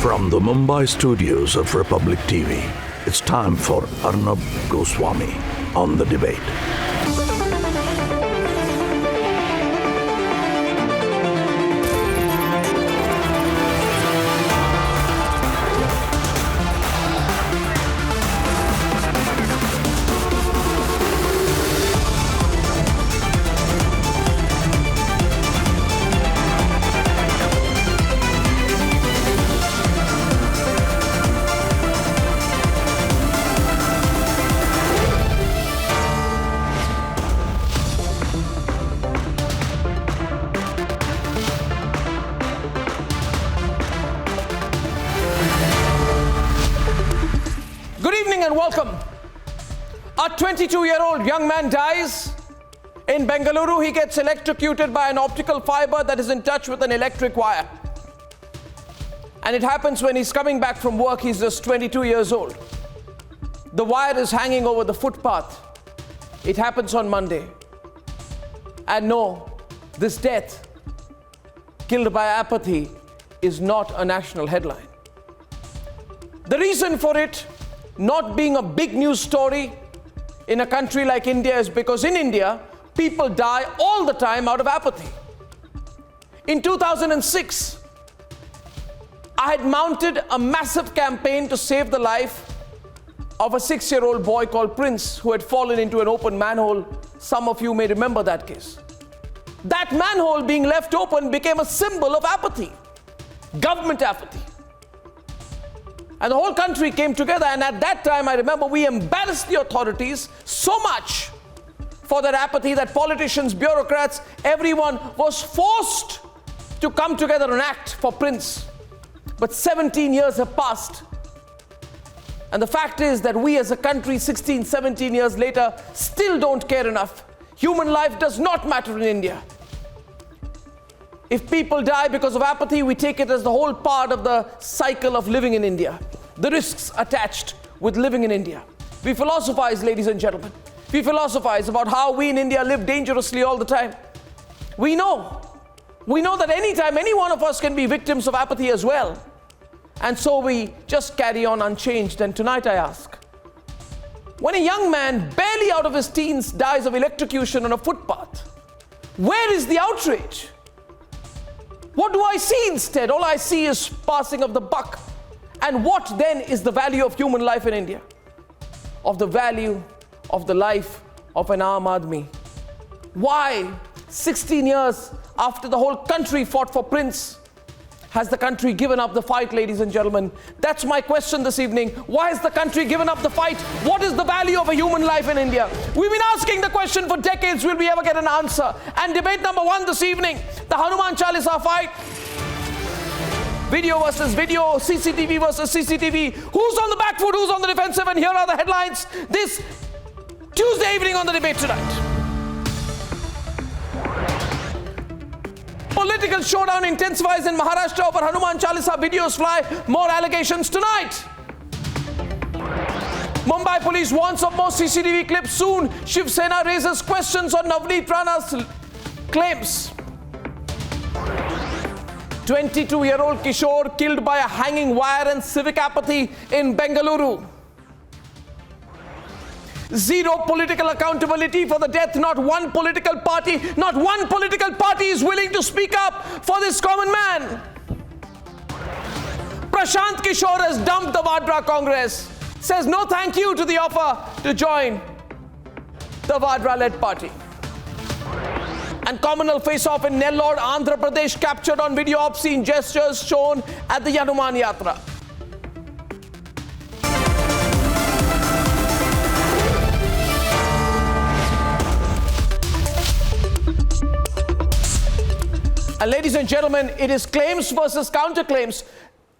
From the Mumbai studios of Republic TV, it's time for Arnab Goswami on The Debate. And welcome. A 22-year-old young man dies. In Bengaluru, he gets electrocuted by an optical fiber that is in touch with an electric wire. And it happens when he's coming back from work. He's just 22 years old. The wire is hanging over the footpath. It happens on Monday. And no, this death, killed by apathy, is not a national headline. The reason for it not being a big news story in a country like India is because in India, people die all the time out of apathy. In 2006, I had mounted a massive campaign to save the life of a 6-year-old boy called Prince who had fallen into an open manhole. Some of you may remember that case. That manhole being left open became a symbol of apathy, government apathy. And the whole country came together, and at that time, I remember we embarrassed the authorities so much for their apathy that politicians, bureaucrats, everyone was forced to come together and act for Prince. But 17 years have passed. And the fact is that we as a country, 16, 17 years later, still don't care enough. Human life does not matter in India. If people die because of apathy, we take it as the whole part of the cycle of living in India. The risks attached with living in India. We philosophize, ladies and gentlemen. We philosophize about how we in India live dangerously all the time. We know that anytime any one of us can be victims of apathy as well. And so we just carry on unchanged. And tonight I ask, when a young man barely out of his teens dies of electrocution on a footpath, where is the outrage? What do I see instead? All I see is passing of the buck. And what then is the value of human life in India? Of the value of the life of an Aam Aadmi? Why, 16 years after the whole country fought for Prince, has the country given up the fight, ladies and gentlemen? That's my question this evening. Why has the country given up the fight? What is the value of a human life in India? We've been asking the question for decades. Will we ever get an answer? And debate number one this evening, the Hanuman Chalisa fight. Video versus video, CCTV versus CCTV. Who's on the back foot? Who's on the defensive? And here are the headlines this Tuesday evening on The Debate tonight. Political showdown intensifies in Maharashtra over Hanuman Chalisa videos fly. More allegations tonight. Mumbai police warns of more CCTV clips soon. Shiv Sena raises questions on Navneet Rana's claims. 22-year-old Kishore killed by a hanging wire and civic apathy in Bengaluru. Zero political accountability for the death. Not one political party is willing to speak up for this common man. Prashant Kishore has dumped the Vadra Congress. Says no thank you to the offer to join the Vadra-led party. And communal face-off in Nellore, Andhra Pradesh, captured on video obscene gestures shown at the Hanuman Yatra. And ladies and gentlemen, it is claims versus counterclaims,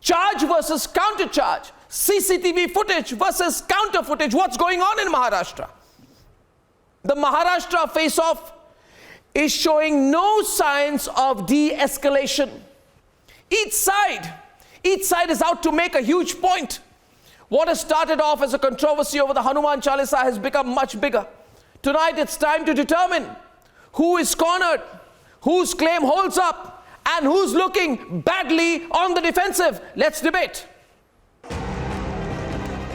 charge versus countercharge, CCTV footage versus counter footage. What's going on in Maharashtra? The Maharashtra face-off is showing no signs of de-escalation. Each side is out to make a huge point. What has started off as a controversy over the Hanuman Chalisa has become much bigger. Tonight it's time to determine who is cornered, whose claim holds up, and who's looking badly on the defensive? Let's debate.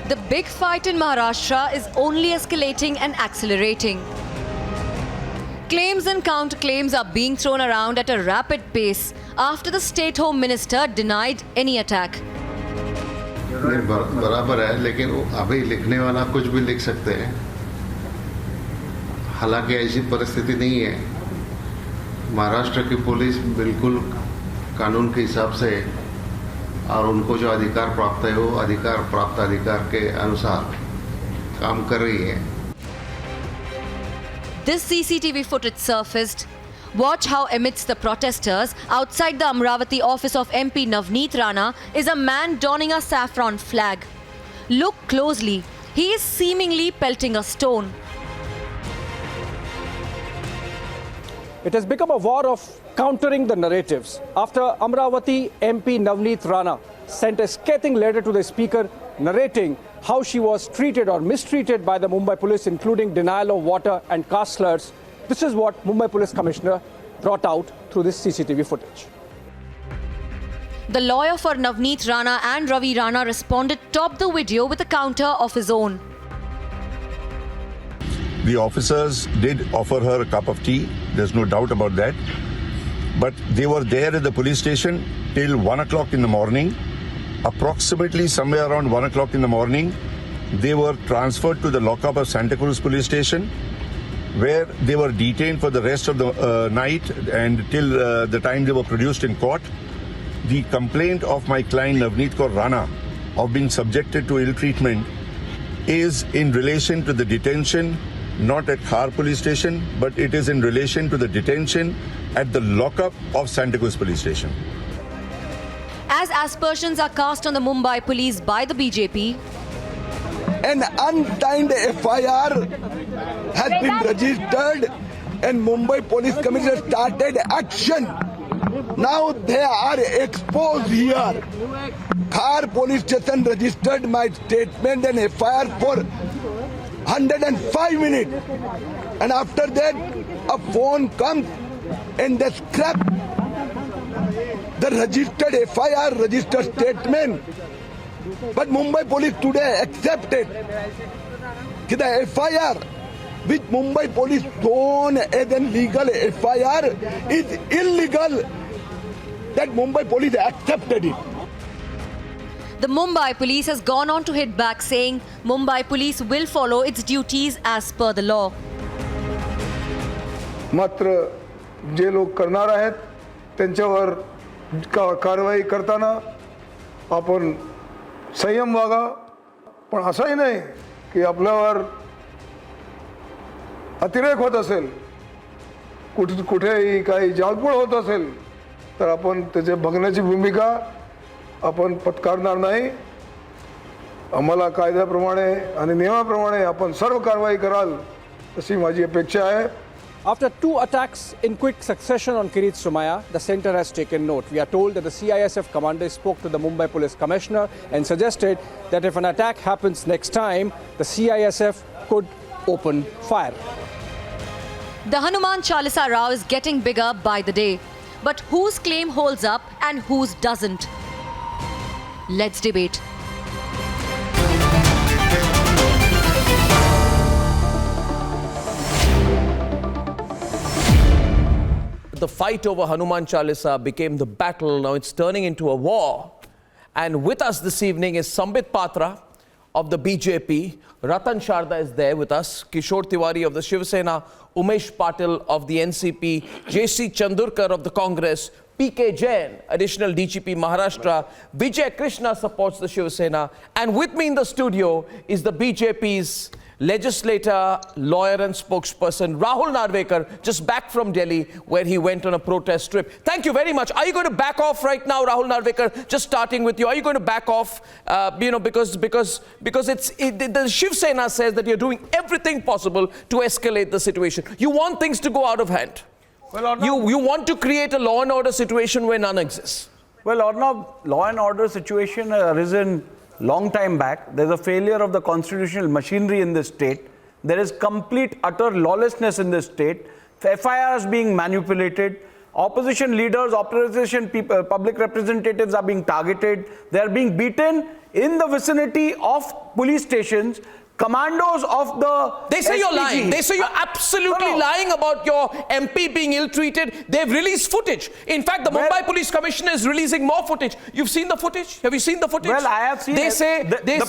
The big fight in Maharashtra is only escalating and accelerating. Claims and counterclaims are being thrown around at a rapid pace after the State Home Minister denied any attack. बराबर है, लेकिन अभी लिखने वाला कुछ भी लिख सकते हैं. हालांकि ऐसी परिस्थिति नहीं है. महाराष्ट्र की पुलिस बिल्कुल कानून के हिसाब से और उनको जो अधिकार प्राप्त है वो प्राप्त अधिकार के अनुसार काम कर रही है. This CCTV footage surfaced. Watch how amidst the protesters outside the Amravati office of MP Navneet Rana is a man donning a saffron flag. Look closely. He is seemingly pelting a stone. It has become a war of countering the narratives after Amravati MP Navneet Rana sent a scathing letter to the speaker narrating how she was treated or mistreated by the Mumbai police, including denial of water and caste slurs. This is what Mumbai Police Commissioner brought out through this CCTV footage. The lawyer for Navneet Rana and Ravi Rana responded top the video with a counter of his own. The officers did offer her a cup of tea, there's no doubt about that. But they were there at the police station till 1 o'clock in the morning. Approximately somewhere around 1 o'clock in the morning, they were transferred to the lockup of Santa Cruz police station, where they were detained for the rest of the night and till the time they were produced in court. The complaint of my client Navneet Kaur Rana of being subjected to ill treatment is in relation to the detention, not at Khar police station, but it is in relation to the detention at the lockup of Santa Cruz police station. As aspersions are cast on the Mumbai police by the BJP, an unsigned FIR has been registered and Mumbai Police Commissioner started action. Now they are exposed here. Khar police station registered my statement and FIR for 105 minutes. And after that, a phone comes and they scrap the registered FIR, registered statement. But Mumbai police today accepted that the FIR which Mumbai police shown as an legal FIR is illegal. That Mumbai police accepted it. the Mumbai police has gone on to hit back, saying Mumbai police will follow its duties as per the law. मात्र जे लोक करणार आहेत त्यांच्यावर कारवाई करताना आपण संयम वागा, पण असंही नाही की आपल्यावर अतिरेक होत असेल, कुठेही काही जाळपोळ होत असेल तर आपण त्याचे बघण्याची भूमिका आपण पत्करणार नाही. आम्हाला कायद्याप्रमाणे आणि नियमाप्रमाणे आपण सर्व कारवाई कराल अशी माझी अपेक्षा आहे. After two attacks in quick succession on Kirit Somaiya, the centre has taken note. We are told that the CISF commander spoke to the Mumbai Police Commissioner and suggested that if an attack happens next time, the CISF could open fire. The Hanuman Chalisa row is getting bigger by the day. But whose claim holds up and whose doesn't? Let's debate. The fight over Hanuman Chalisa became the battle. Now it's turning into a war. And with us this evening is Sambit Patra of the BJP. Ratan Sharda is there with us. Kishore Tiwari of the Shiv Sena. Umesh Patil of the NCP. J.C. Chandurkar of the Congress. P.K. Jain, additional DGP Maharashtra. Vijay Krishna supports the Shiv Sena. And with me in the studio is the BJP's legislator, lawyer and spokesperson Rahul Narvekar, just back from Delhi where he went on a protest trip. Thank you very much. Are you going to back off right now, Rahul Narvekar? Just starting with you, are you going to back off? Because the Shiv Sena says that you're doing everything possible to escalate the situation. You want things to go out of hand. Well, you want to create a law and order situation where none exists. Well, Arnab, law and order situation arisen long time back. There's a failure of the constitutional machinery in this state. There is complete, utter lawlessness in this state. FIRs being manipulated. Opposition leaders, opposition people, public representatives are being targeted. They are being beaten in the vicinity of police stations. Commandos of the They say you're SPG. lying. They say you're absolutely lying about your MP being ill-treated. They've released footage. In fact, the Mumbai Police Commissioner is releasing more footage. You've seen the footage? Have you seen the footage? Well, I have seen they it. Say, the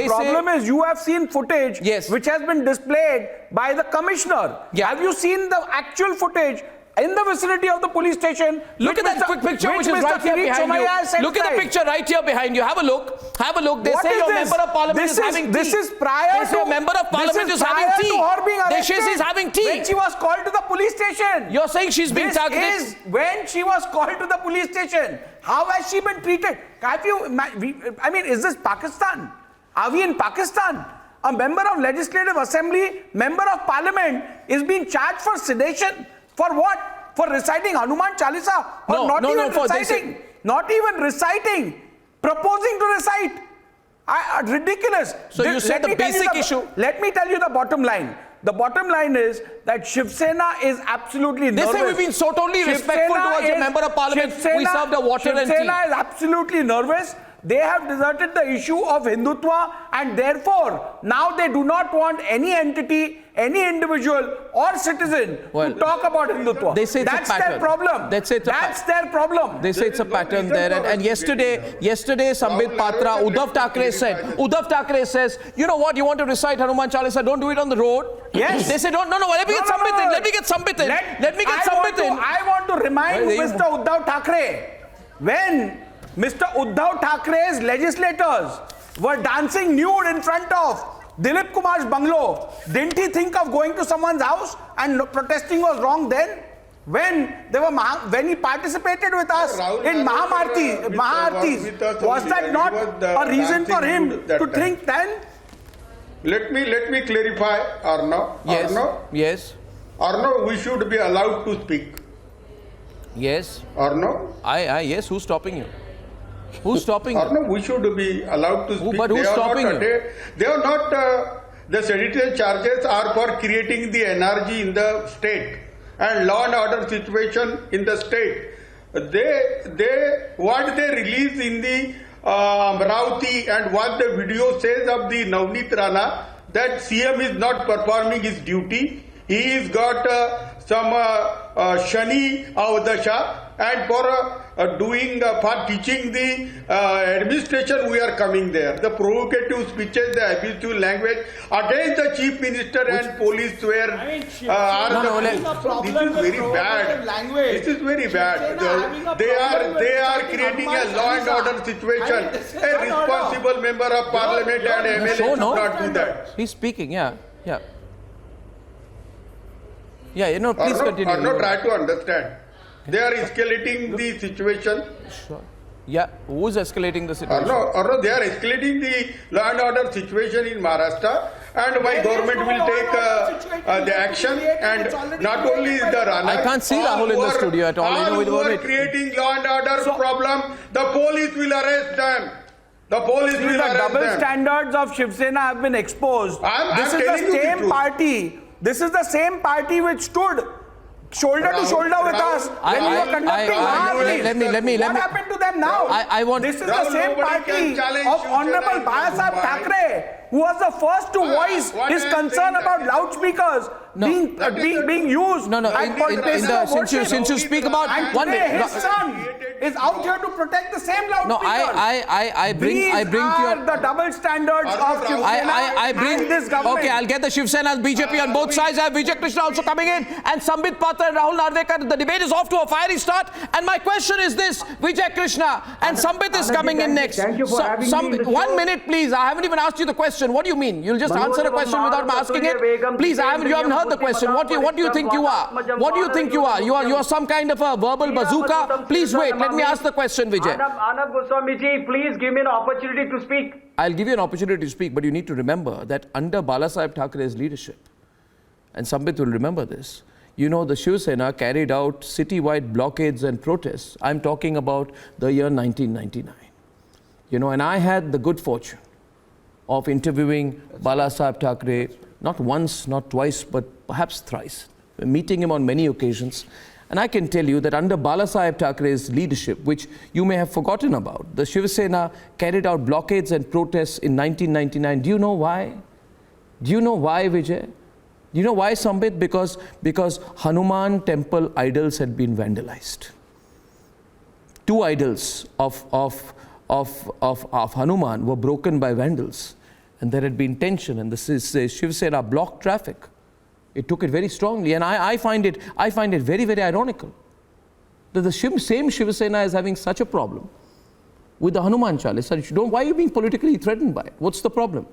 problem is you have seen footage which has been displayed by the commissioner. Yeah. Have you seen the actual footage in the vicinity of the police station? Look at that quick picture which is right here behind you. Look at the picture right here behind you. Have a look. Have a look. They say your member of parliament is having tea. This is prior to... They say a member of parliament is having tea. Her being they say she's having tea. When she was called to the police station. You're saying she's being targeted? This is when she was called to the police station. How has she been treated? Have you... I mean, is this Pakistan? Are we in Pakistan? A member of legislative assembly, member of parliament is being charged for sedition. For what? For reciting Hanuman Chalisa? Or not even reciting. Not even reciting. Proposing to recite. Ridiculous. So you said the basic issue. Let me tell you the bottom line. The bottom line is that Shiv Sena is absolutely nervous. They say we've been so totally respectful towards a member of parliament. We served a water and tea. Shiv Sena is absolutely nervous. They have deserted the issue of Hindutva, and therefore now they do not want any entity, any individual or citizen to talk about Hindutva. They say it's That's a pattern. their problem. That's their problem. They say it's a pattern there. And yesterday, Sambit Patra, Uddhav Thackeray says, you know what, you want to recite Hanuman Chalisa, don't do it on the road. Yes. They say, no, let me get Sambit in. Let me get Sambit in. Let me get Sambit in. I want to remind Mr. Uddhav Thackeray, when Mr. Uddhav Thackeray's legislators were dancing nude in front of Dilip Kumar's bungalow, didn't he think of going to someone's house and protesting was wrong then? When he participated with us in Mahartis, was that not a reason for him to think then? Let me clarify, Arnab. Yes. Yes. Arnab, we should be allowed to speak. Yes. Arnab? Yes. Who's stopping you? Who's stopping you? Arnab, we should be allowed to speak. But who's stopping you? They are not, the sedition charges are for creating the anarchy in the state and law and order situation in the state. What they release in the Amravati and what the video says of the Navneet Rana, that CM is not performing his duty. He has got some Shani Avdasha, and for teaching the administration, we are coming there. The provocative speeches, the abusive language against the chief minister and police were this is very bad. This is very bad. They are creating a law and order situation. A responsible member of parliament and MLA should not do that. He's speaking. Yeah. Please continue. Arnab, try to understand. They are escalating the situation. Sure. Yeah, who is escalating the situation? Arnab, they are escalating the law and order situation in Maharashtra, and my government will take the action, and not only the Rana. I can't see Rahul in the studio at all. All who are creating law and order problem, the police will arrest them. The police will arrest them. The double standards of Shiv Sena have been exposed. This is the same party which stood shoulder to shoulder with us when we were conducting Maharashtra. What happened to them now? This is the same party of Honorable Bala Thackeray, who was the first to voice his concern about loudspeakers being used. Since you speak about and one minute, his son is out here to protect the same loudspeakers. I bring to the double standards of Shiv Sena and this government. Okay, I'll get the Shiv Sena, BJP on both sides. I have Vijay Krishna also coming in, and Sambit Patra and Rahul Narvekar. The debate is off to a fiery start. And my question is this: Vijay Krishna and Sambit is coming in next. Thank you for having me in the 1 minute, please. I haven't even asked you the question. What do you mean? You'll just answer a question without asking it? Please, you haven't heard the question. What do you think you are? What do you think you are? You are some kind of a verbal bazooka? Please wait. Let me ask the question, Vijay. Arnab Goswami ji, please give me an opportunity to speak. I'll give you an opportunity to speak, but you need to remember that under Balasaheb Thackeray's leadership, and Sambit will remember this, the Shiv Sena carried out citywide blockades and protests. I'm talking about the year 1999. And I had the good fortune of interviewing Balasaheb Thackeray, not once, not twice, but perhaps thrice, meeting him on many occasions. And I can tell you that under Balasaheb Thackeray's leadership, which you may have forgotten about, the Shiv Sena carried out blockades and protests in 1999. Do you know why? Do you know why, Vijay? Do you know why, Sambit? Because Hanuman temple idols had been vandalized. 2 idols of Hanuman were broken by vandals, and there had been tension, and the Shiv Sena blocked traffic. It took it very strongly, and I find it very, very ironical that the same Shiv Sena is having such a problem with the Hanuman Chalisa. Why are you being politically threatened by it? What's the problem?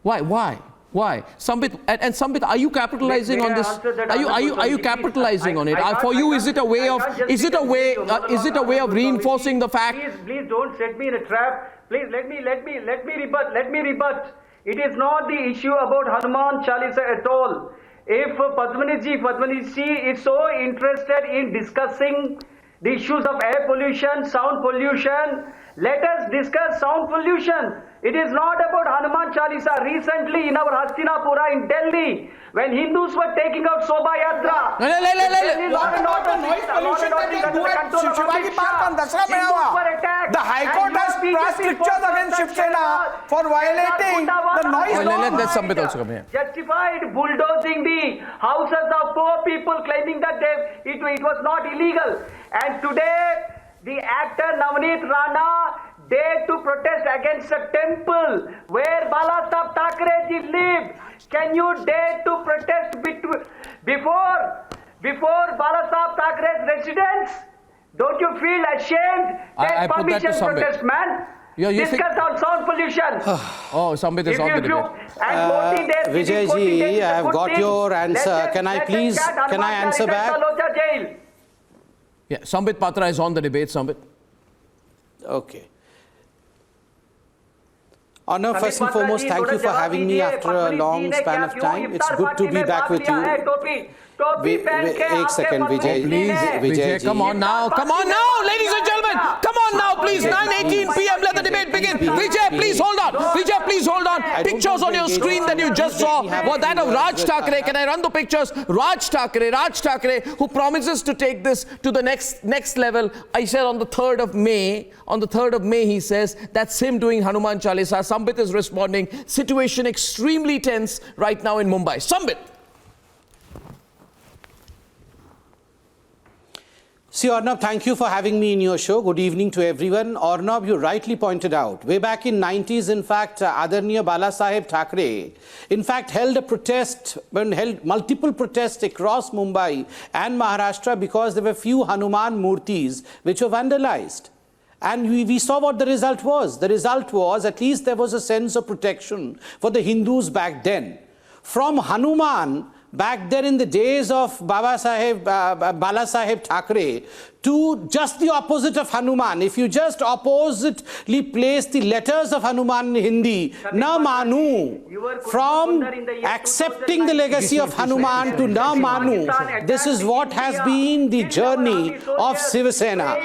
Why? Sambit, and Sambit, are you capitalizing on this? Are you capitalizing on it? For you, is it a way of reinforcing the fact? Please don't set me in a trap. Please let me rebut. It is not the issue about Hanuman Chalisa at all. If Padmaniji is so interested in discussing the issues of air pollution, sound pollution, let us discuss sound pollution. It is not about Hanuman Chalisa. Recently in our Hastinapura in Delhi, when Hindus were taking out Sobha Yatra, What about the noise pollution that they do at Shivaji Park on Dasara Mela? The High Court has passed strictures against Shiv Sena for violating the noise law. Justified bulldozing the houses of poor people, claiming that it was not illegal. And today, the actor Navneet Rana dared to protest against a temple where Balasaheb Thackeray lived. Can you dare to protest before Balasaheb Thackeray's residence? Don't you feel ashamed? Take permission to protest, man. Discuss on sound pollution. Sambit is on the debate. Vijay ji, I have got your answer. Can I answer back? Yeah, Sambit Patra is on the debate, Sambit. Okay. Arnab, first and foremost, thank you for having me after a long span of time. It's good to be back with you. Wait a second, Vijay. Please, Vijay, come on now, ladies and gentlemen. Come on now, please. 9:18 p.m. Let the debate begin. Vijay, please hold on. Pictures on your screen that you just saw were that of Raj Thackeray. Can I run the pictures? Raj Thackeray, who promises to take this to the next level. I said on the 3rd of May, he says that's him doing Hanuman Chalisa. Sambit is responding. Situation extremely tense right now in Mumbai. Sambit. See, Arnab, thank you for having me in your show. Good evening to everyone. Arnab, you rightly pointed out, way back in 90s, in fact, Adarniya Balasaheb Thackeray, in fact, held multiple protests across Mumbai and Maharashtra because there were few Hanuman Murtis which were vandalized. And we saw what the result was. The result was, at least there was a sense of protection for the Hindus back then. From Hanuman, back then in the days of Balasaheb Thackeray, to just the opposite of Hanuman. If you just oppositely place the letters of Hanuman in Hindi, na manu, from accepting the legacy of Hanuman to na manu, this is what has been the journey of Shiv Sena.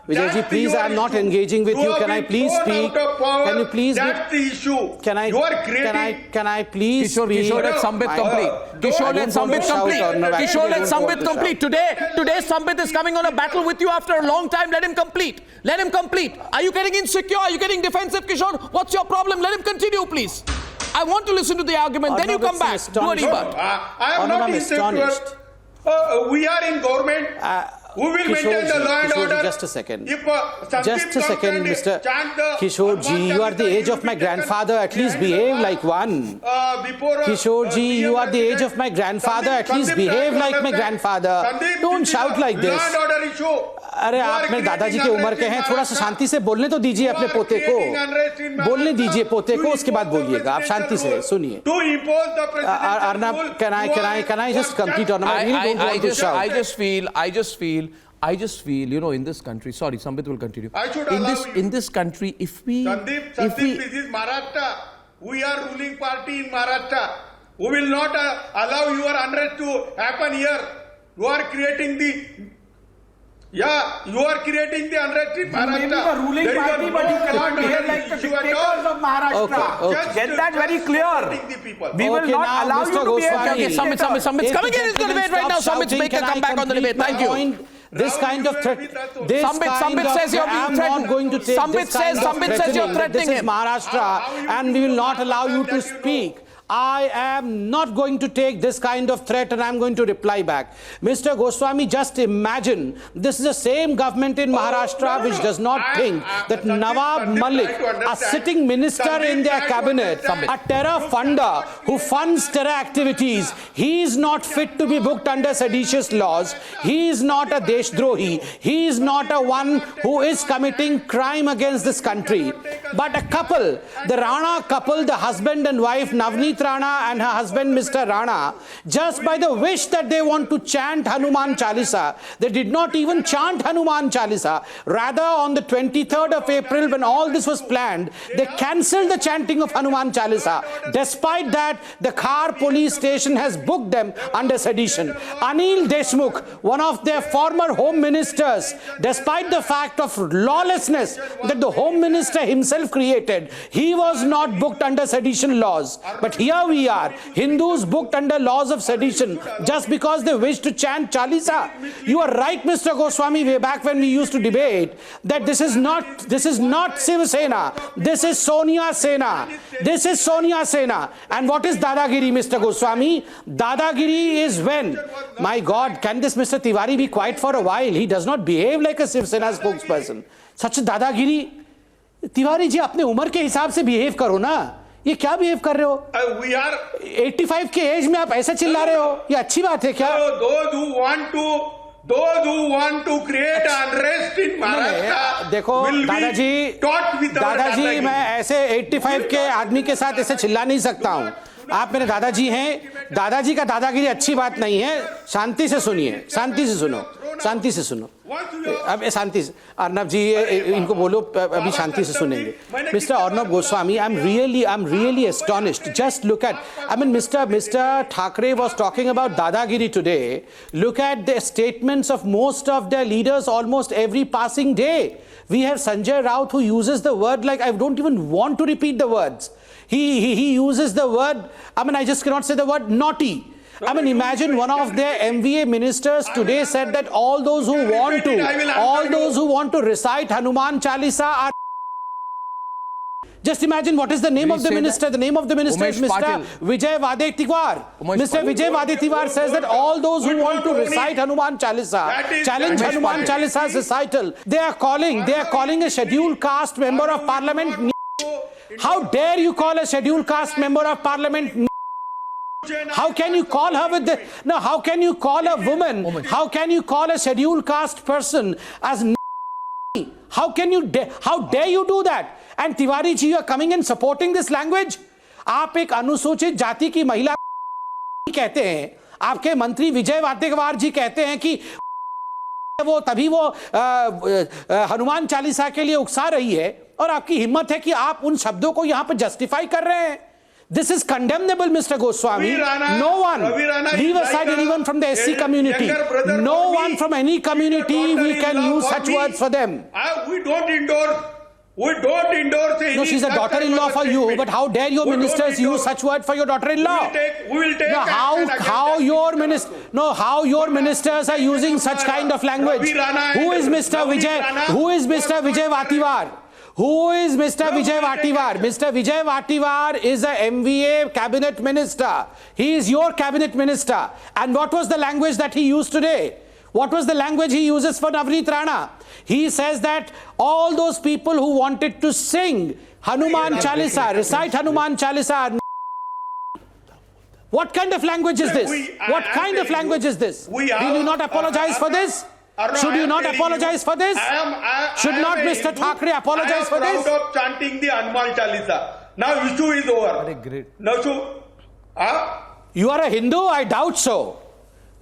Vijayji, please, I am not engaging with you. Can I please speak? Can you please? That's the issue. Can I please speak? Kishore, let Sambit complete. Kishore, let Sambit complete. Today, Sambit is coming on a battle with you after a long time. Let him complete. Are you getting insecure? Are you getting defensive, Kishore? What's your problem? Let him continue, please. I want to listen to the argument. Then you come back. Do a rebut. I am not insecure. We are in government. Who will maintain the law and order? Just a second. Mr. Kishore ji, you are the age of my grandfather. At least behave like one. Kishore ji, you are the age of my grandfather. At least behave like my grandfather. Don't shout like this. अरे आप मेरे दादाजी के उम्र के हैं, थोड़ा सा शांति से बोलने तो दीजिए अपने पोते को, बोलने दीजिए पोते को, उसके बाद बोलिएगा, आप शांति से सुनिए. Arnab, can I just complete? Arnab, I really don't want to shout. I just feel, you know, in this country, sorry, Sambit will continue. In this country, if we... Sandeep, this is Maharashtra. We are ruling party in Maharashtra. We will not allow your unrest to happen here. You are creating the Yeah, you are creating the unrest in Maharashtra. You may be the ruling There is party, a but you no cannot order behave like the issue at dictators all. of Maharashtra. Okay. Get that very clear. We will Okay, not now, allow Mr. you to behave Goswami. like a dictator. Summit's coming in. He's going to debate right now. Summit's make a comeback on the debate. Thank you. This kind of threat. Sambit says you're being I'm threatened. not going to take Sambit this kind says of you're threatening that threatening this is him. Maharashtra and we will not allow you to speak. I am not going to take this kind of threat and I'm going to reply back. Mr. Goswami, just imagine this is the same government in Maharashtra which does not think that Nawab Malik, a sitting minister in their cabinet, a terror funder who funds terror activities, he is not fit to be booked under seditious laws. He is not a Deshdrohi. He is not a one who is committing crime against this country. But a couple, the Rana couple, the husband and wife, Navneet Rana and her husband Mr. Rana, just by the wish that they want to chant Hanuman Chalisa, they did not even chant Hanuman Chalisa. Rather, on the 23rd of April, when all this was planned, they cancelled the chanting of Hanuman Chalisa. Despite that, the Khar police station has booked them under sedition. Anil Deshmukh, one of their former home ministers, despite the fact of lawlessness that the home minister himself created, he was not booked under sedition laws. But here we are, Hindus booked under laws of sedition just because they wish to chant Chalisa. You are right, Mr. Goswami, way back when we used to debate that this is not Shiv Sena, this is Sonia Sena. This is Sonia Sena. And what is Dadagiri, Mr. Goswami? Dadagiri is when, my God, can this Mr. Tiwari be quiet for a while? He does not behave like a Shiv Sena spokesperson. Such a Dadagiri. Tiwari ji, अपने उम्र के हिसाब से behave करो ना. ये क्या behave कर रहे हो? We are 85 के एज में आप ऐसे चिल्ला रहे हो? ये अच्छी बात है क्या? those who want to create unrest in Maharashtra देखो दादाजी मैं ऐसे 85 के आदमी के साथ ऐसे चिल्ला नहीं सकता हूँ. आप मेरे दादाजी हैं. दादाजी का दादागिरी अच्छी बात नहीं है. शांति से सुनिए, शांति से सुनो, शांति से सुनो. अब शांति से अर्नब जी इनको बोलो अभी शांति से सुनेंगे. Mr. Arnab Goswami, I'm really astonished. Just look at, I mean, Mr. Thackeray was talking about Dadagiri today. Look at the statements of most of their leaders almost every passing day. We have Sanjay Raut who uses the word like I don't even want to repeat the words. He uses the word, I mean, I just cannot say the word naughty. I mean, imagine one of their MVA ministers today said that all those who want to recite Hanuman Chalisa are. Just imagine what is the name of the minister. The name of the minister is Mr. Vijay Vadetiwar. Mr. Vijay Vadetiwar says that all those who want to recite Hanuman Chalisa, challenge Hanuman Chalisa's recital, they are calling a scheduled caste member of parliament. How dare you call a scheduled caste member of parliament? How can you call her with the... No, how can you call a woman? How can you call a scheduled caste person as... How dare you do that? And Tiwari ji, you are coming and supporting this language? आप एक अनुसूचित जाति की महिला कहते हैं. आपके मंत्री विजय वाडेतिवार जी कहते हैं कि वो तभी वो हनुमान चालीसा के लिए उकसा रही है और आपकी हिम्मत है कि आप उन शब्दों को यहां पर जस्टिफाई कर रहे हैं. This is condemnable, Mr. Goswami. No one, leave aside anyone from the SC community. No one from any community we can use such words for them. We don't endorse any. No, she's a daughter-in-law for you, but how dare your ministers use such word for your daughter-in-law? We will take how your ministers are using such kind of language? Who is Mr. Vijay Vativar? Who is Mr. Vijay Vativar? Mr. Vijay Vativar is a MVA cabinet minister. He is your cabinet minister. And what was the language that he used today? What was the language he uses for Navneet Rana? He says that all those people who wanted to sing Hanuman Chalisa, recite Hanuman Chalisa. What kind of language is this? What kind of language is this? Will you not apologize for this? Should you not apologize for this? Should not Mr. Thackeray apologize for this? I am proud of chanting the Hanuman Chalisa. Now issue is over. Very great. You are a Hindu? I doubt so.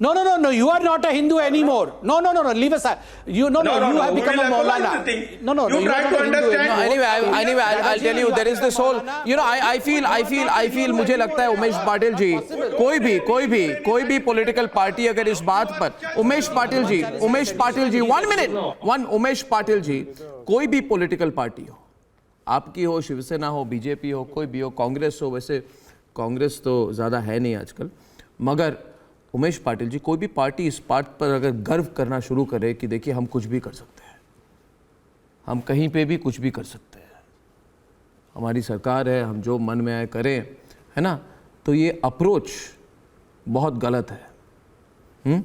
No, you are not a Hindu anymore. No, leave aside. You have become a Maulana. No, you are try not to a Hindu understand. anymore. Anyway, I'll tell you, there is this whole, I feel, मुझे लगता है उमेश पाटिल जी, कोई भी political party अगर इस बात पर, Umesh Patil ji, 1 minute, Umesh Patil ji, कोई भी political party हो, आपकी हो, शिवसेना हो, बीजेपी हो, कोई भी हो, कांग्रेस हो, वैसे कांग्रेस तो ज़्यादा है नहीं आजकल, मगर उमेश पाटिल जी, कोई भी पार्टी इस बात पर अगर गर्व करना शुरू करे कि देखिए हम कुछ भी कर सकते हैं, हम कहीं पे भी कुछ भी कर सकते हैं, हमारी सरकार है, हम जो मन में आए करें, है ना, तो ये अप्रोच बहुत गलत है।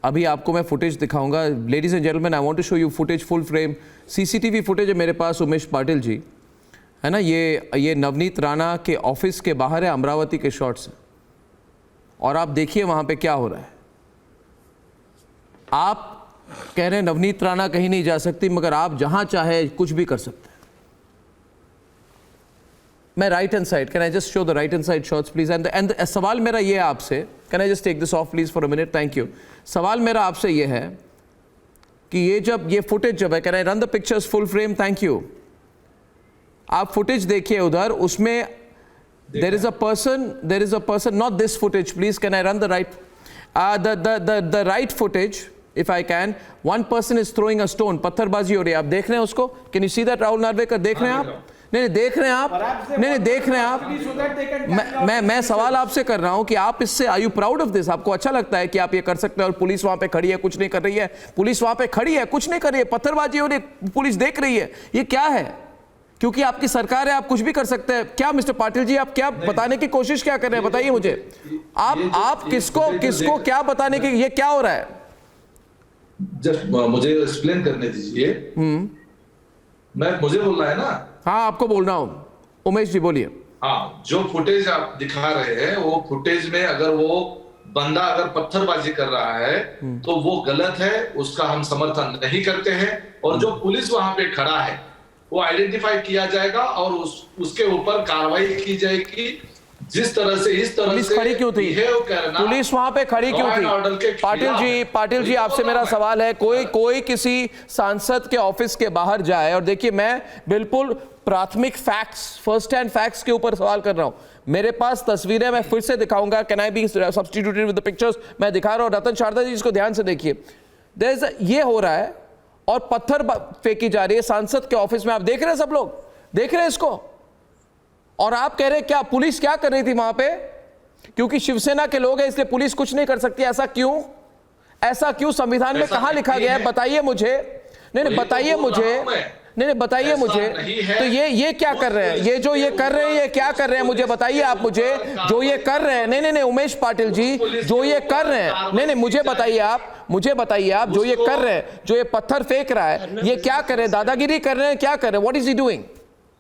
अभी आपको मैं फुटेज दिखाऊंगा। Ladies and gentleman, I want to show you footage, full frame CCTV footage है मेरे पास उमेश पाटिल जी, है ना, ये नवनीत राणा के ऑफिस के बाहर है, अमरावती के शॉट्स हैं, और आप देखिए वहां पे क्या हो रहा है। आप कह रहे हैं नवनीत राणा कहीं नहीं जा सकती, मगर आप जहां चाहे कुछ भी कर सकते हैं। मैं right hand side, can I just show the right hand side shots please. And सवाल मेरा ये है आपसे, can I just take this off please for a minute, thank you. सवाल मेरा आपसे ये है कि ये फुटेज जब है, can I run the pictures full frame, thank you. आप फुटेज देखिए उधर, उसमें there is a person, not this footage, please, can I run the right, the right footage, if I can. One person is throwing a stone, पत्थरबाजी हो रही है, आप देख रहे हैं उसको? Can you see that, Rahul Narvekar, देख रहे हैं आप? नहीं देख रहे हैं आप? नहीं देख रहे हैं आप? मैं सवाल आपसे कर रहा हूं कि आप इससे, are you proud of this? आपको अच्छा लगता है कि आप ये कर सकते हैं और पुलिस वहां पे खड़ी है, कुछ नहीं कर रही है, पुलिस वहां पे खड़ी है, कुछ नहीं कर रही है, पत्थरबाजी हो रही है, पुलिस देख रही है, ये क्या है? क्योंकि आपकी सरकार है, आप कुछ भी कर सकते हैं क्या? मिस्टर पाटिल जी, आप क्या बताने की कोशिश क्या कर रहे हैं, बताइए मुझे। आप किसको क्या बताने की, ये क्या हो रहा है? जस्ट मुझे एक्सप्लेन करने दीजिए। मुझे बोलना है ना? हाँ, आपको बोलना हूं। उमेश जी बोलिए। हाँ, जो फुटेज आप दिखा रहे हैं, वो फुटेज में अगर वो बंदा अगर पत्थरबाजी कर रहा है तो वो गलत है, उसका हम समर्थन नहीं करते हैं। और जो पुलिस वहां पे खड़ा है वो आइडेंटिफाई किया जाएगा और उसके ऊपर कार्रवाई की जाएगी। जिस तरह से इस तरह पुलिस से खड़ी क्यों थी? पुलिस वहां पे खड़ी क्यों थी? पाटिल जी आपसे मेरा सवाल है, कोई किसी सांसद के ऑफिस के बाहर जाए, और देखिए मैं बिल्कुल प्राथमिक फैक्ट्स, फर्स्ट हैंड फैक्ट्स के ऊपर सवाल कर रहा हूं। मेरे पास तस्वीरें मैं फिर से दिखाऊंगा, can I be substituted with the pictures? मैं दिखा रहा हूं, रतन शारदा जी इसको ध्यान से देखिए। ये हो रहा है और पत्थर फेंकी जा रही है सांसद के ऑफिस में, आप देख रहे हैं, सब लोग देख रहे हैं इसको, और आप कह रहे हैं क्या पुलिस क्या कर रही थी वहां पे? क्योंकि शिवसेना के लोग हैं इसलिए पुलिस कुछ नहीं कर सकती, ऐसा क्यों? ऐसा क्यों? संविधान में कहां लिखा गया है? बताइए मुझे। नहीं बताइए मुझे, नहीं बताइए मुझे। तो ये क्या कर रहे हैं? ये जो ये कर रहे हैं, ये क्या कर रहे हैं? मुझे बताइए आप मुझे, जो ये कर रहे हैं। नहीं उमेश पाटिल जी, जो ये कर रहे हैं, नहीं मुझे बताइए आप, जो ये कर रहे हैं, जो ये पत्थर फेंक रहा है, ये क्या कर रहे हैं? दादागिरी कर रहे हैं? क्या कर रहे हैं? What is he doing?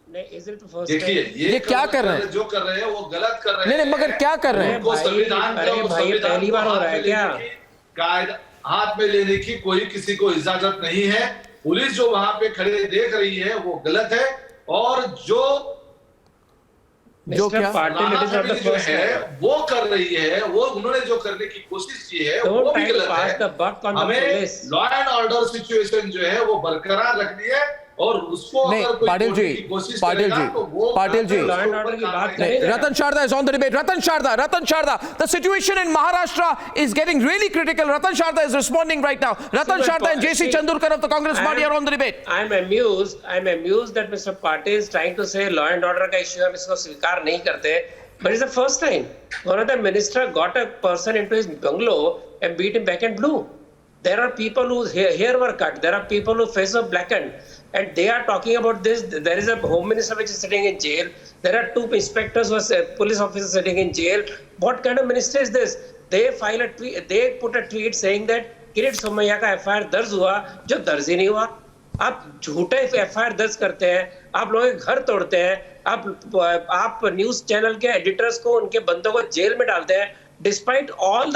देखिए ये क्या कर रहे हैं? जो कर रहे हैं वो गलत कर रहे हैं। नहीं मगर क्या कर रहे हैं? संविधान पहली बार हो रहा है क्या? कायदा हाथ में लेने की कोई किसी को इजाजत नहीं है। पुलिस जो वहां पे खड़े देख रही है वो गलत है, और जो क्या जो है वो कर रही है, वो उन्होंने जो करने की कोशिश की है वो भी गलत है। हमें लॉ एंड ऑर्डर सिचुएशन जो है वो बरकरार रखनी है, और उसको अगर पाटिल जी रतन Sharda is on the debate. Ratan Sharda, the situation in Maharashtra is getting really critical. Ratan Sharda is responding right now. Ratan Sharda and JC Chandurkar of the Congress party are on the debate. I'm amused that Mr. Patil is trying to say law and order का issue है, इसको स्वीकार नहीं करते. But it's the first time one of the minister got a person into his bungalow and beat him back and blue. There are people whose hair were cut. There are people whose face were blackened. And they are talking about this. There is a home minister which is sitting in jail. There are 2 inspectors who are police officers sitting in jail. What kind of minister is this? They file a tweet. They put a tweet saying that Kirit Somaiya का FIR दर्ज हुआ, जो दर्ज ही नहीं हुआ। आप झूठे FIR दर्ज करते हैं, आप लोगों के घर तोड़ते हैं, आप न्यूज चैनल के एडिटर्स को, उनके बंदों को जेल में डालते हैं, despite all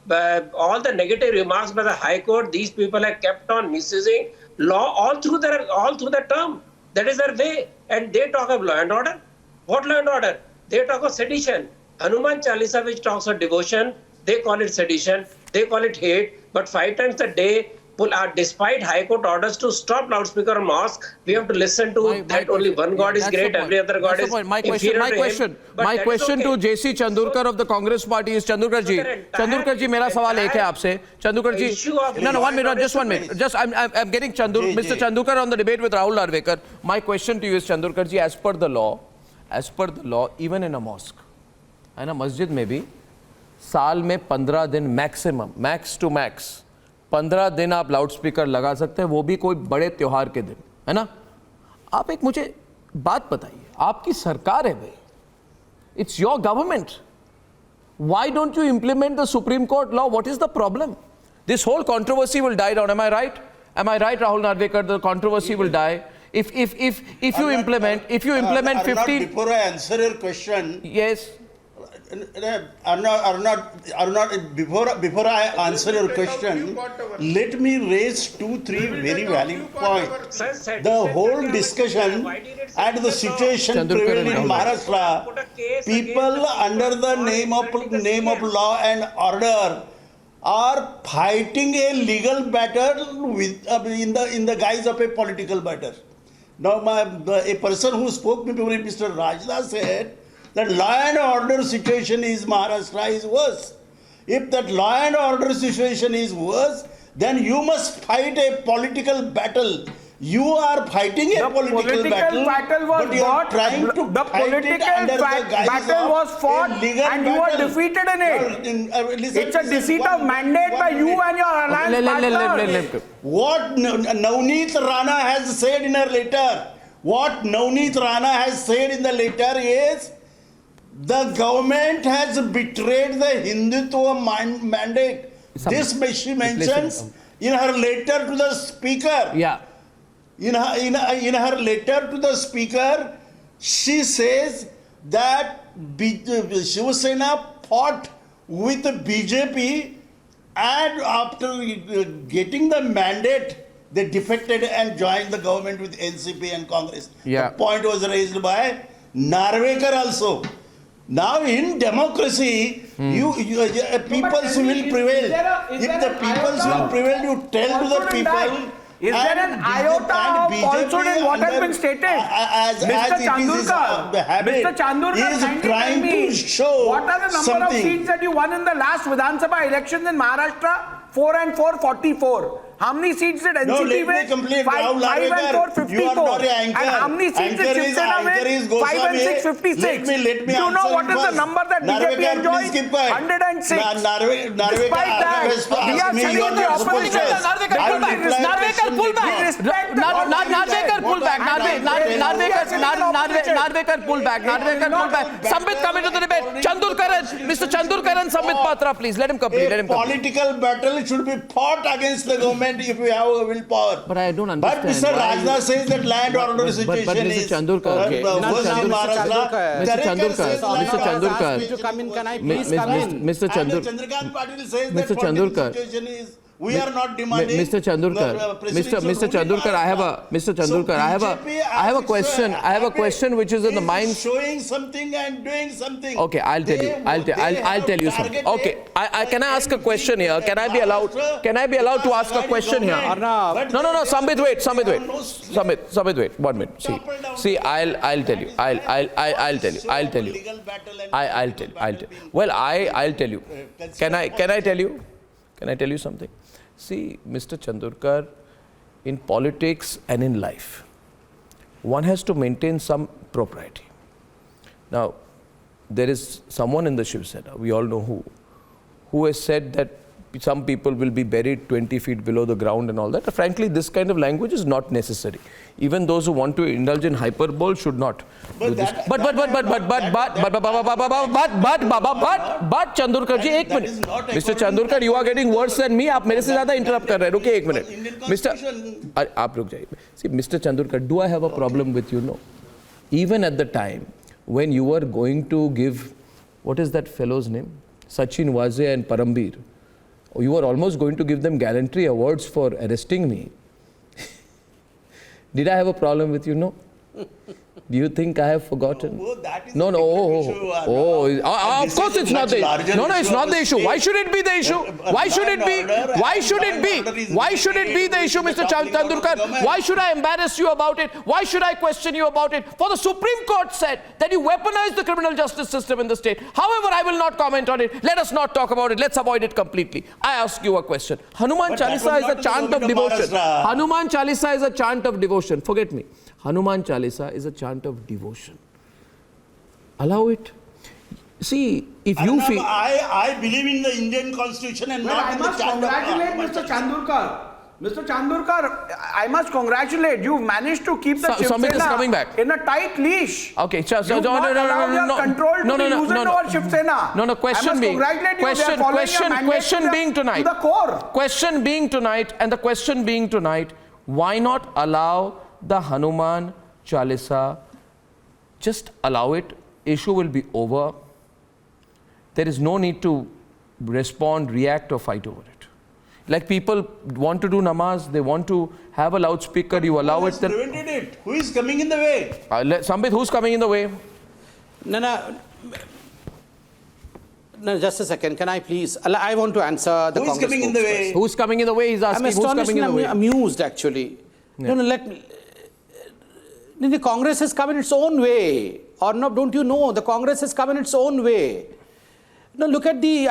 the negative remarks by the High Court. These people have kept on misusing law all through the term. That is their way. And they talk of law and order. What law and order? They talk of sedition. Hanuman Chalisa, which talks of devotion, they call it sedition, they call it hate, but 5 times a day, despite High Court orders to stop loudspeaker or mosque, we have to listen to that only one God is great, every other God is inferior. My question to JC Chandurkar of the Congress Party is, Chandurkar ji, मेरा सवाल एक है आपसे, Chandurkar ji, no, 1 minute, just 1 minute, just I'm getting Mr. Chandurkar on the debate with Rahul Narvekar. My question to you is, Chandurkar ji, as per the law, even in a mosque, and a masjid में भी साल में 15 दिन maximum, max to max, 15 दिन आप loud speaker लगा सकते हैं, वो भी कोई बड़े त्योहार के दिन, है ना? आप एक मुझे बात बताइए, आपकी सरकार है भाई, it's your government. Why don't you implement the Supreme Court law? What is the problem? This whole controversy will die down. Am I right? Am I right, Rahul Narvekar? The controversy will die if you implement 15. Before I answer your question, yes. Arnab, before I answer your question, let me raise 2-3 very valid points. The whole discussion and the situation prevailing in Maharashtra, people under the name of law and order are fighting a legal battle with in the guise of a political battle. Now, a person who spoke before me, Mr. Rajda, said that law and order situation is Maharashtra is worse. If that law and order situation is worse, then you must fight a political battle. You are fighting a political battle, was but you are trying to the fight political it under the guise battle was fought of a legal and you were battle. defeated in it. Listen, It's a deceit of mandate by you and your alliance partners. What Navneet Rana has said in her letter, in the letter is, the government has betrayed the Hindutva mandate. This she mentions in her letter to the speaker. Yeah. In her letter to the speaker, she says that Shiv Sena fought with the BJP, and after getting the mandate, they defected and joined the government with NCP and Congress. Yeah. The point was raised by Narvekar also. Now in democracy, people will prevail. If the people will prevail, you tell to the people. Is there an iota of falsehood in what has been stated? Mr. Chandurkar, is trying to show what are the number of seats that you won in the last Vidhan Sabha elections in Maharashtra? 4 and 4, 44. How many seats did NCP win? 5 and 4, 54. And how many seats did Shiv Sena win? 5 and 6, 56. Do you know what is the number that BJP enjoys? 106. Despite that, we are sitting in the opposition. Narvekar, pull back. Narvekar, pull back. Narvekar, pull back. Sambit, come into the debate. Mr. Chandurkar and Sambit Patra, please. Let him complete. Political battle should be fought against the government if we have a willpower. But I don't understand. But Mr. Rajda says that land order situation but Mr. is Chandurkar, Mr. Chandurkar, come in, can I please come in? Mr. Chandurkar Patil says that political situation is. We are not demanding. Mr. Chandurkar, I have a question. I have a question which is in the mind. Showing something and doing something. Okay, I'll tell you. I'll tell you something. Okay, can I ask a question here? Can I be allowed to ask a question here? No. Sambit, wait. Sambit, wait. 1 minute. See. I'll tell you. I'll tell you. Well, I'll tell you. Can I tell you? Can I tell you something? See, Mr. Chandurkar, in politics and in life, one has to maintain some propriety. Now, there is someone in the Shiv Sena, we all know who has said that some people will be buried 20 feet below the ground and all that. Frankly, this kind of language is not necessary. Even those who want to indulge in hyperbole should not do this. But Chandurkar ji, 1 minute. Mr. Chandurkar, you are getting worse than me. आप मेरे से ज़्यादा interrupt कर रहे हैं. रुकिए 1 minute. आप रुक जाइए. See, Mr. Chandurkar, do I have a problem with you? No. Even at the time when you were going to give, what is that fellow's name? Sachin Wazia and Parambir. You were almost going to give them gallantry awards for arresting me. Did I have a problem with you? No. Do you think I have forgotten? Oh, that is No, no. Of this course is a it's not much the larger No, no, it's issue not of the the issue. Why state. should it be the issue? Why should it be? Why should it be? Why should it be the issue, Mr. Chandurkar? Why should I embarrass you about it? Why should I question you about it? For the Supreme Court said that you weaponize the criminal justice system in the state. However, I will not comment on it. Let us not talk about it. Let's avoid it completely. I ask you a question. Hanuman Chalisa is a chant of devotion. Hanuman Chalisa is a chant of devotion. Forget me. Hanuman Chalisa is a chant of devotion. Allow it. See, if you feel... I believe in the Indian constitution and not in the chant of Congratulate Mr. Chandurkar. Mr. Chandurkar, I must congratulate you. Managed to keep the Samit is coming back. in a tight leash. Okay, so You've not allowed your control to be used over Shiv Sena. No, question being, question being tonight, to the core. Question being tonight, why not allow the Hanuman Chalisa? Just allow it. Issue will be over. There is no need to respond, react, or fight over it. Like people want to do namaz, they want to have a loudspeaker, you allow it. Then prevented it. Who is coming in the way? Sambit, who's coming in the way? No, just a second. Can I please? I want to answer the Congress. Who is coming in the way? Who's coming in the way? He's asking who's coming in the way. I'm amused actually. Yeah. No, let me. The Congress has come in its own way. Arnab, don't you know? The Congress has come in its own way. Now look at the,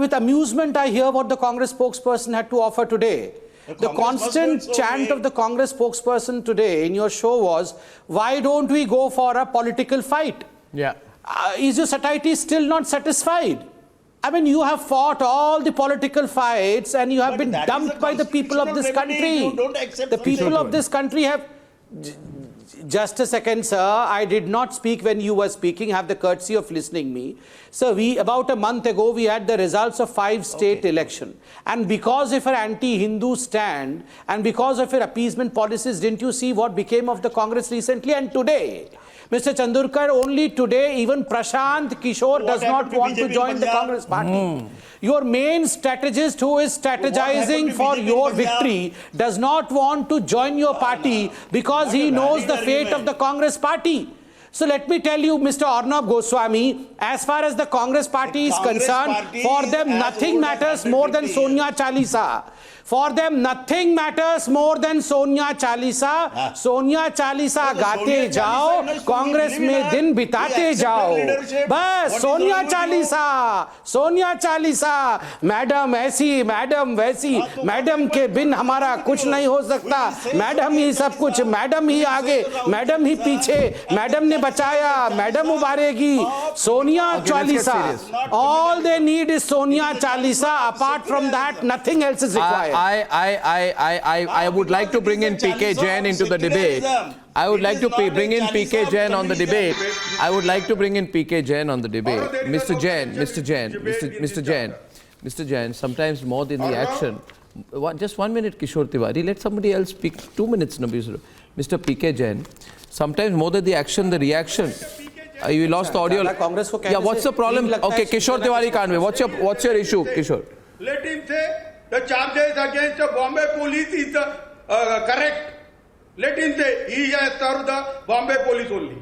with amusement I hear what the Congress spokesperson had to offer today. The constant chant of the Congress spokesperson today in your show was, why don't we go for a political fight? Yeah. Is your satiety still not satisfied? I mean, you have fought all the political fights and you have been dumped by the people of this country. The people of this country have... Just a second, sir. I did not speak when you were speaking. Have the courtesy of listening me. Sir, about a month ago, we had the results of 5 state election. And because of your anti-Hindu stand and because of your appeasement policies, didn't you see what became of the Congress recently? And today, Mr. Chandurkar, only today, even Prashant Kishore does not want to join the Congress party. Your main strategist who is strategizing for your victory does not want to join your party because he knows the fate of the Congress party. So let me tell you, Mr. Arnab Goswami, as far as the Congress party is concerned, for them nothing matters more than Sonia Chalisa. For them nothing matters more than Sonia Chalisa. Sonia Chalisa गाते जाओ, कांग्रेस में दिन बिताते जाओ. बस Sonia Chalisa, madam ऐसी, madam वैसी, madam के बिन हमारा कुछ नहीं हो सकता. मैडम ही सब कुछ, मैडम ही आगे, मैडम ही पीछे, मैडम ने बचाया, madam उबारेगी. Sonia Chalisa. All they need is Sonia Chalisa. Apart from that, nothing else is required. I would like to bring in PK Jain into the debate. I would like to bring in PK Jain on the debate. I would like to bring in PK Jain on the debate. Mr. Jain, sometimes more than the action. Just 1 minute, Kishore Tiwari. Let somebody else speak. 2 minutes, Mr. PK Jain. Sometimes more than the action, the reaction. You lost the audio. Yeah, what's the problem? Okay, Kishore Tiwari can't wait. What's your issue, Kishore? Let him say the charges against the Bombay police is correct. Let him say he has served the Bombay police only.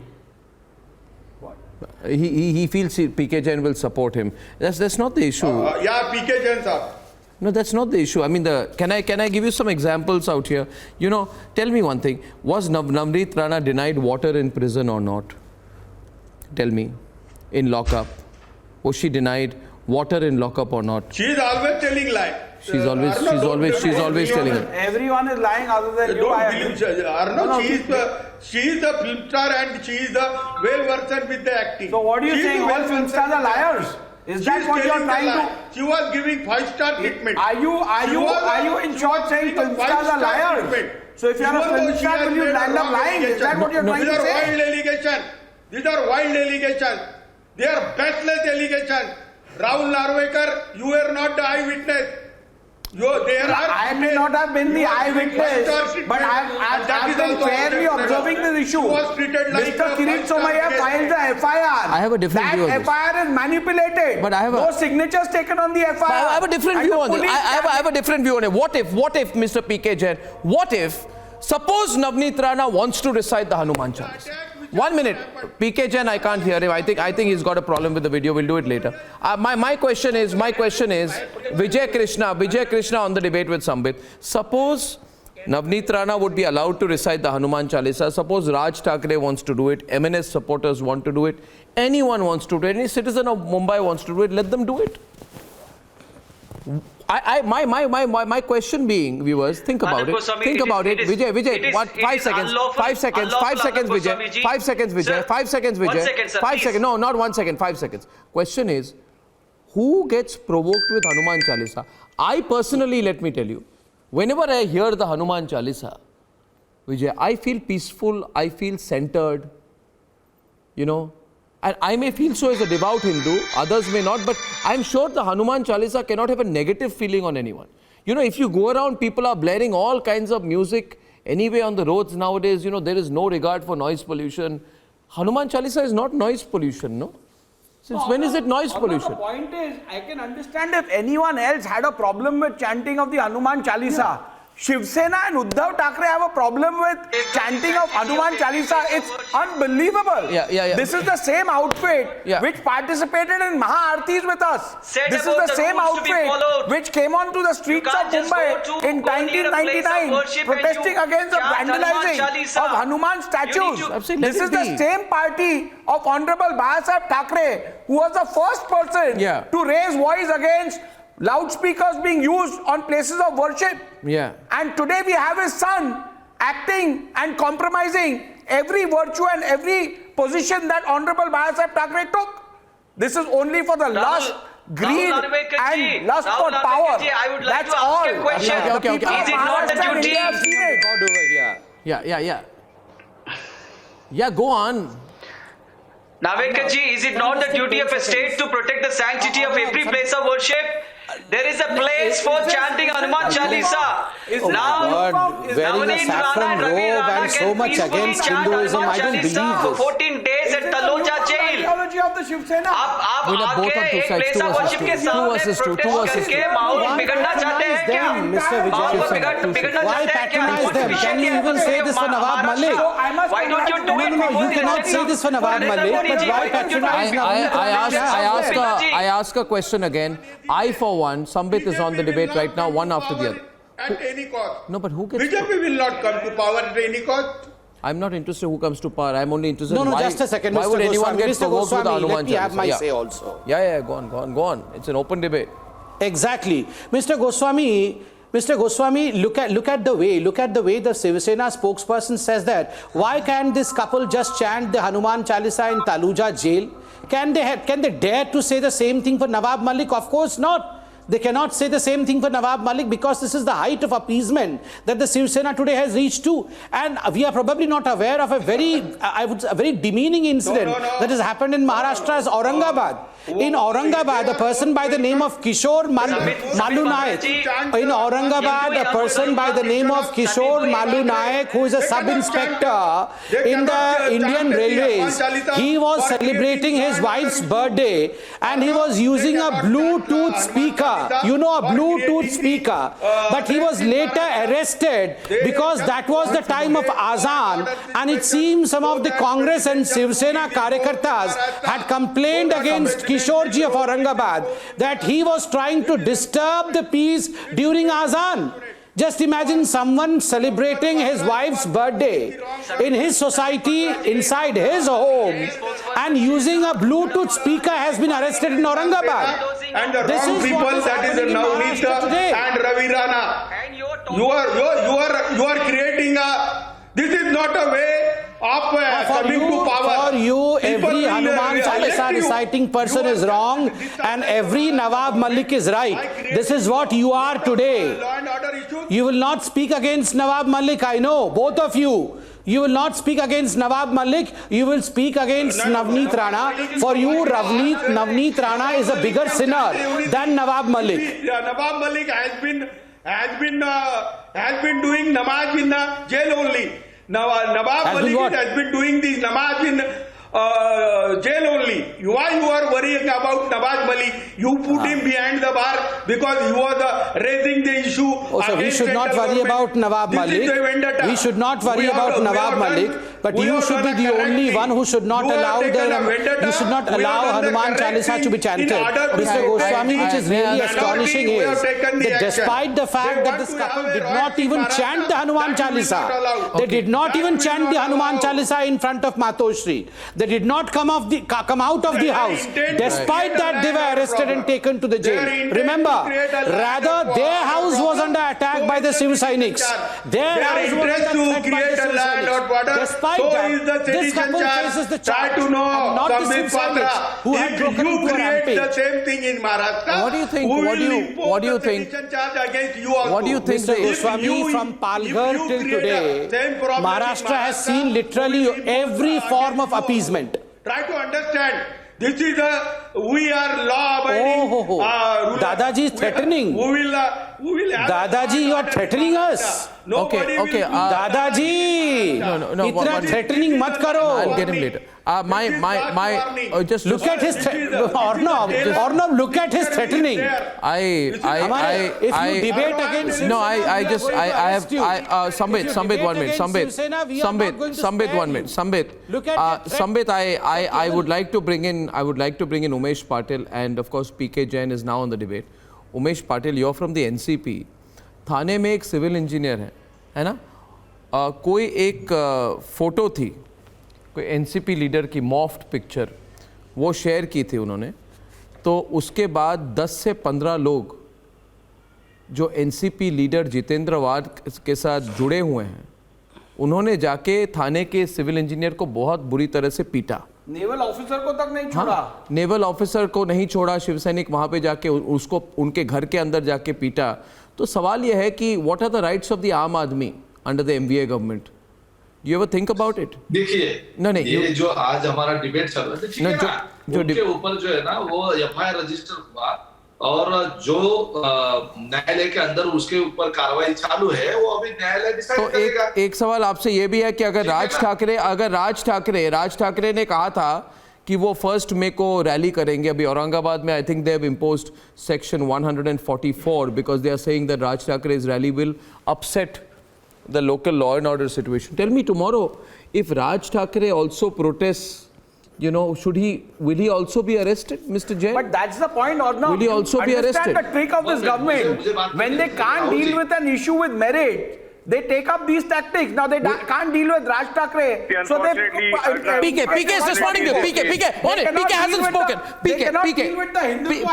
He feels PK Jain will support him. That's not the issue. Yeah, PK Jain sir. No, that's not the issue. I mean, can I give you some examples out here? You know, tell me one thing. Was Navneet Rana denied water in prison or not? Tell me. In lockup. Was she denied water in lockup or not? She is always telling lie. She's always telling it. Everyone is lying other than you. Arnab, she is the film star and she is the well versed with the acting. So what are you saying? Well, film stars are liars. Is that what you are trying to? She was giving 5-star treatment. Are you in short saying film stars are liars? So if you are a film star, will you end up lying? Is that what you are trying to say? These are wild allegations. They are baseless allegations. Rahul Narvekar, you were not the eyewitness. I may not have been the eyewitness, but I've been fairly observing this issue. Mr. Kirit Somaiya filed the FIR. I have a different view on this. That FIR is manipulated. But I have no signatures taken on the FIR. I have a different view on this. I have a different view on it. What if, Mr. PK Jain, suppose Navneet Rana wants to recite the Hanuman Chalisa? 1 minute. PK Jain, I can't hear him. I think he's got a problem with the video. We'll do it later. My question is Vijay Krishna on the debate with Sambit. Suppose Navneet Rana would be allowed to recite the Hanuman Chalisa. Suppose Raj Thackeray wants to do it. MNS supporters want to do it. Anyone wants to do it. Any citizen of Mumbai wants to do it. Let them do it. My question being, viewers, think about it. Think about it. Vijay, what? 5 seconds. 5 seconds. 5 seconds, Vijay. 5 seconds, Vijay. 5 seconds, Vijay. 1 second, sir, 5 seconds. No, not 1 second. 5 seconds. Question is, who gets provoked with Hanuman Chalisa? I personally, let me tell you, whenever I hear the Hanuman Chalisa, Vijay, I feel peaceful, I feel centered, you know. And I may feel so as a devout Hindu, others may not, but I'm sure the Hanuman Chalisa cannot have a negative feeling on anyone. You know, if you go around, people are blaring all kinds of music anyway on the roads nowadays, you know, there is no regard for noise pollution. Hanuman Chalisa is not noise pollution, no? Since when is it noise pollution? The point is, I can understand if anyone else had a problem with chanting of the Hanuman Chalisa. Yeah. Shiv Sena and Uddhav Thackeray have a problem with chanting of Hanuman Chalisa. It's unbelievable. This is the same outfit which participated in Maha-Aartis with us. This is the same outfit which came onto the streets of Mumbai in 1999 protesting against the vandalizing of Hanuman statues. This is the same party of Honorable Bahasaheb Thackeray who was the first person to raise voice against loudspeakers being used on places of worship. And today we have his son acting and compromising every virtue and every position that Honorable Bahasaheb Thackeray took. This is only for the lust, greed and lust for power. That's all. Is it not the duty? Yeah, go on. Navneet, is it not the duty of a state to protect the sanctity of every place of worship? There is a place for chanting Hanuman Chalisa. Now, wearing a saffron robe and so much against Hinduism, I don't believe this. For 14 days at Taloja jail. Of the Shiv Sena. Both on two sides, 2 versus 2. 2 versus 2. Mr. Vijay, why patronize them? Can you even say this for Nawab Malik? Why don't you do it? No, you cannot say this for Nawab Malik, but why patronize I ask a question again. I, for one, Sambit is on the debate right now, one after the other. At any cost. No, but who gets... BJP will not come to power at any cost. I'm not interested who comes to power. I'm only interested in why... just a second, why Mr. would anyone Goswami, get provoked with Hanuman Chalisa? Let me have my say also. Yeah, go on. It's an open debate. Exactly. Mr. Goswami, look at the way the Shiv Sena spokesperson says that. Why can't this couple just chant the Hanuman Chalisa in Taloja jail? Can they dare to say the same thing for Nawab Malik? Of course not. They cannot say the same thing for Nawab Malik because this is the height of appeasement that the Shiv Sena today has reached to. And we are probably not aware of a very demeaning incident that has happened in Maharashtra's Aurangabad. In Aurangabad, a person by the name of Kishore Malu Naik. In Aurangabad, a person by the name of Kishore Malu Naik, who is a sub-inspector in the Indian Railways, he was celebrating his wife's birthday and he was using a Bluetooth speaker. You know, a Bluetooth speaker. But he was later arrested because that was the time of Azan, and it seems some of the Congress and Shiv Sena Karyakartas had complained against Kishorji of Aurangabad that he was trying to disturb the peace during Azan. Just imagine someone celebrating his wife's birthday in his society, inside his home, and using a Bluetooth speaker has been arrested in Aurangabad. And the wrong people, that is Navneet and Ravi Rana. You are creating a... This is not a way of coming to power. For you, every Hanuman Chalisa reciting person is wrong and every Nawab Malik is right. This is what you are today. You will not speak against Nawab Malik, I know, both of you. You will not speak against Nawab Malik, you will speak against Navneet Rana. For you, Navneet Rana is a bigger sinner than Nawab Malik. Nawab Malik has been doing namaz in the jail only. Nawab Malik has been doing the namaz in jail only. Why you are worrying about Nawab Malik? You put him behind the bar because you are raising the issue. So we should not worry about Nawab Malik. We should not worry about Nawab Malik. But you should be the only one who should not allow Hanuman Chalisa to be chanted. Mr. Goswami, which is really astonishing is that despite the fact that this couple did not even chant the Hanuman Chalisa, they did not even chant the Hanuman Chalisa in front of Matoshri. They did not come out of the house. Despite that, they were arrested and taken to the jail. Remember, rather their house was under attack by the Civil Sainiks. Their house was under threat by the Civil Sainiks. Despite that, this couple faces the charge and not the Civil Sainiks who had broken into a rampage. The same thing in Maharashtra. What do you think? What do you think? What do you think? Mr. Goswami, from Palghar till today, Maharashtra has seen literally every form of appeasement. Try to understand. This is we are law-abiding. Dadaji is threatening. Dadaji, you are threatening us. Okay. Dadaji, itna threatening mat karo. I'll get him later. Just look at his Arnab, look at his threatening. If you debate against him, Sambit, 1 minute. Sambit, 1 minute. Sambit, I would like to bring in Umesh Patil, and of course PK Jain is now on the debate. Umesh Patil, you're from the NCP. थाने में एक civil engineer है ना? कोई एक photo थी, कोई NCP leader की morphed picture, वो शेयर की थी उन्होंने, तो उसके बाद 10 से 15 लोग जो एनसीपी लीडर जितेंद्र वाद के साथ जुड़े हुए हैं, उन्होंने जाके थाने के सिविल इंजीनियर को बहुत बुरी तरह से पीटा। नेवल ऑफिसर को तक नहीं छोड़ा। हाँ, नेवल ऑफिसर को नहीं छोड़ा, शिवसैनिक वहां पे जाके उसको उनके घर के अंदर जाके पीटा। तो सवाल यह है कि what are the rights of the aam aadmi under the MVA government? You ever think about it? देखिए, नहीं, ये जो आज हमारा डिबेट चल रहा है, उनके ऊपर जो है ना वो एफआईआर रजिस्टर हुआ और जो न्यायालय के अंदर उसके ऊपर कार्रवाई चालू है वो अभी न्यायालय डिसाइड करेगा। एक सवाल आपसे ये भी है कि अगर राज ठाकरे ने कहा था कि वो 1 मई को रैली करेंगे, अभी औरंगाबाद में I think they have imposed section 144 because they are saying that Raj Thakkre's rally will upset the local law and order situation. Tell me tomorrow, if Raj Thakkre also protests, will he also be arrested, Mr. Jain? But that's the point, Arnab. Will he also be arrested? Understand the trick of this government. When they can't deal with an issue with merit, they take up these tactics. Now they can't deal with Raj Thakkre. So they PK is responding to PK hasn't spoken.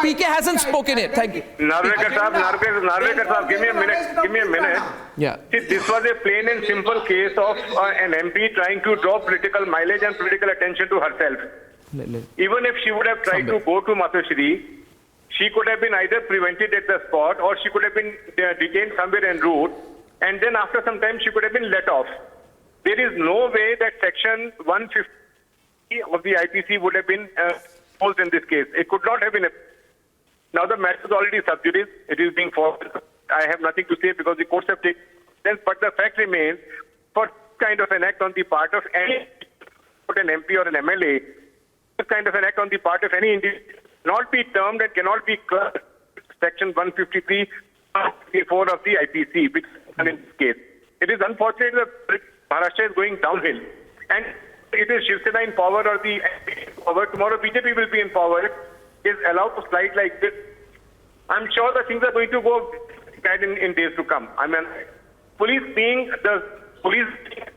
PK hasn't spoken yet. Thank you. Narvekar sahab, give me a minute. Yeah. See, this was a plain and simple case of an MP trying to draw political mileage and political attention to herself. Even if she would have tried to go to Matoshri, she could have been either prevented at the spot or she could have been detained somewhere en route. And then after some time, she could have been let off. There is no way that section 150 of the IPC would have been imposed in this case. It could not have been. Now the matter is already sub judice. It is being followed. I have nothing to say because the courts have taken. But the fact remains, for this kind of an act on the part of any an MP or an MLA, this kind of an act on the part of any individual cannot be termed and cannot be cursed. Section 153 of the IPC, which in this case. It is unfortunate that Maharashtra is going downhill. And it is Shiv Sena in power or the MP in power. Tomorrow BJP will be in power. Is allowed to slide like this. I'm sure that things are going to go bad in days to come. I mean, police being the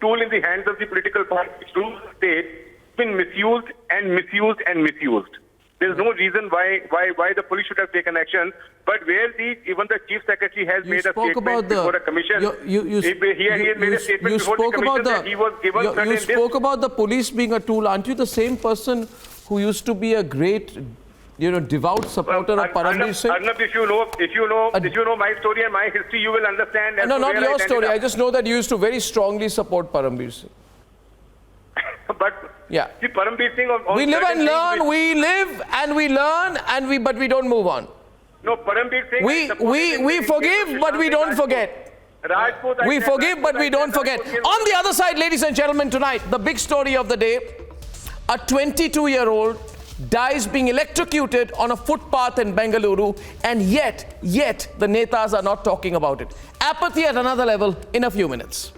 tool in the hands of the political parties to the state has been misused and misused and misused. There's no reason why the police should have taken action. But where even the chief secretary has made a statement before a commission, he has made a statement before the commission that he was given certain You spoke about the police being a tool. Aren't you the same person who used to be a great, devout supporter of Parambir Singh? Arnab, if you know my story and my history, you will understand. No, not your story. I just know that you used to very strongly support Parambir Singh. But yeah, see, Parambir Singh. We live and learn. We live and we learn, but we don't move on. No, Parambir Singh. We forgive, but we don't forget. We forgive, but we don't forget. On the other side, ladies and gentlemen, tonight, the big story of the day: a 22-year-old dies being electrocuted on a footpath in Bengaluru, and yet the netas are not talking about it. Apathy at another level in a few minutes.